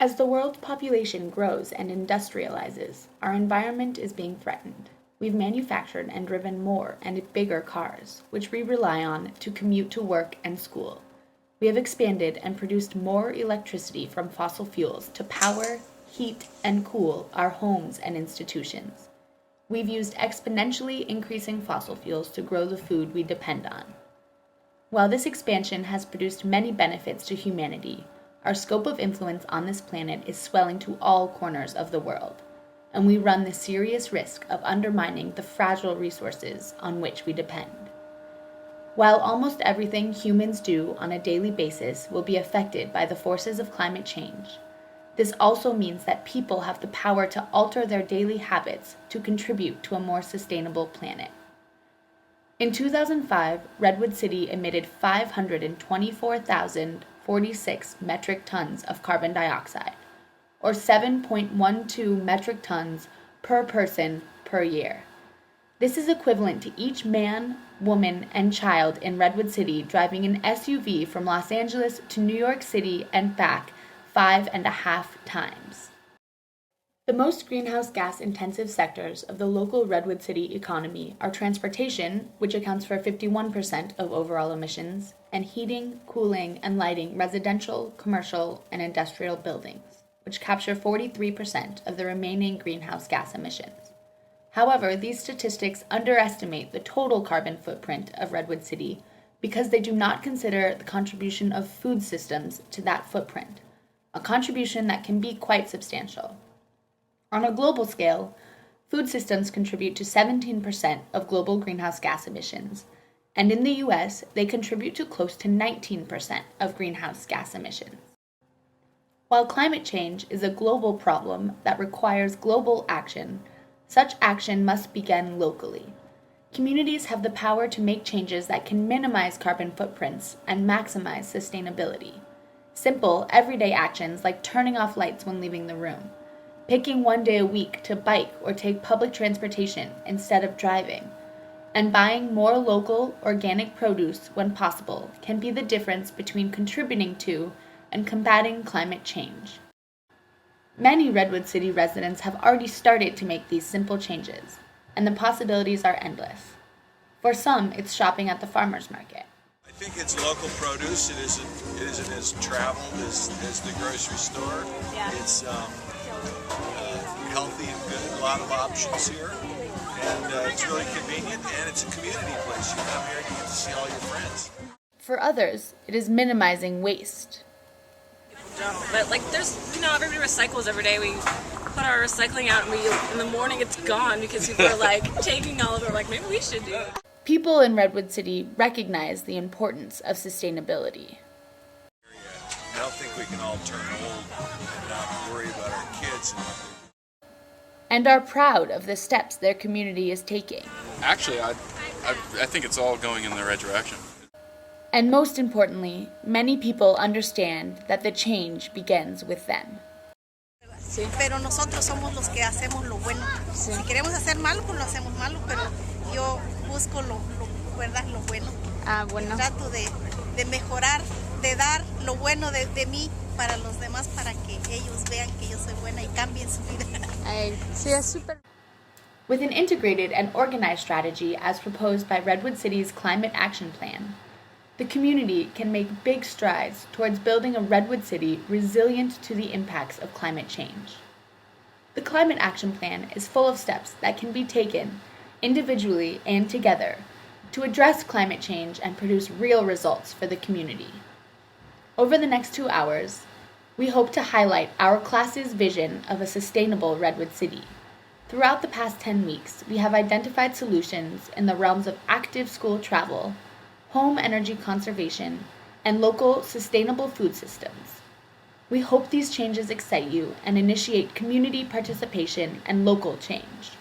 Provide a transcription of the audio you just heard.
As the world's population grows and industrializes, our environment is being threatened. We've manufactured and driven more and bigger cars, which we rely on to commute to work and school. We have expanded and produced more electricity from fossil fuels to power, heat, and cool our homes and institutions. We've used exponentially increasing fossil fuels to grow the food we depend on. While this expansion has produced many benefits to humanity, our scope of influence on this planet is swelling to all corners of the world, and we run the serious risk of undermining the fragile resources on which we depend. While almost everything humans do on a daily basis will be affected by the forces of climate change, this also means that people have the power to alter their daily habits to contribute to a more sustainable planet. In 2005, Redwood City emitted 524,046 metric tons of carbon dioxide, or 7.12 metric tons per person per year. This is equivalent to each man, woman, and child in Redwood City driving an SUV from Los Angeles to New York City and back 5.5 times. The most greenhouse gas intensive sectors of the local Redwood City economy are transportation, which accounts for 51% of overall emissions, and heating, cooling, and lighting residential, commercial, and industrial buildings, which capture 43% of the remaining greenhouse gas emissions. However, these statistics underestimate the total carbon footprint of Redwood City because they do not consider the contribution of food systems to that footprint, a contribution that can be quite substantial. On a global scale, food systems contribute to 17% of global greenhouse gas emissions, and in the US, they contribute to close to 19% of greenhouse gas emissions. While climate change is a global problem that requires global action, such action must begin locally. Communities have the power to make changes that can minimize carbon footprints and maximize sustainability. Simple, everyday actions like turning off lights when leaving the room, picking one day a week to bike or take public transportation instead of driving, and buying more local, organic produce when possible can be the difference between contributing to and combating climate change. Many Redwood City residents have already started to make these simple changes, and the possibilities are endless. For some, it's shopping at the farmer's market. I think it's local produce. It isn't as traveled as the grocery store. Yeah. It's healthy and good. A lot of options here, and it's really convenient. And it's a community place. You come here, you get to see all your friends. For others, it is minimizing waste. But there's, everybody recycles every day. We put our recycling out and in the morning it's gone because people are taking all of it. We're maybe we should do it. People in Redwood City recognize the importance of sustainability. I don't think we can all turn old and not worry about our kids and are proud of the steps their community is taking. Actually, I think it's all going in the right direction. And most importantly, many people understand that the change begins with them. Sí. Pero nosotros somos los que hacemos lo bueno. Sí. Si queremos hacer malo, pues lo hacemos malo, pero yo busco ¿verdad? Lo bueno. Bueno. Trato de mejorar, de dar lo bueno de mí para los demás, para que ellos vean que yo soy buena y cambien su vida. Sí, es súper. With an integrated and organized strategy as proposed by Redwood City's Climate Action Plan, the community can make big strides towards building a Redwood City resilient to the impacts of climate change. The Climate Action Plan is full of steps that can be taken, individually and together, to address climate change and produce real results for the community. Over the next 2 hours, we hope to highlight our class's vision of a sustainable Redwood City. Throughout the past 10 weeks, we have identified solutions in the realms of active school travel, home energy conservation, and local sustainable food systems. We hope these changes excite you and initiate community participation and local change.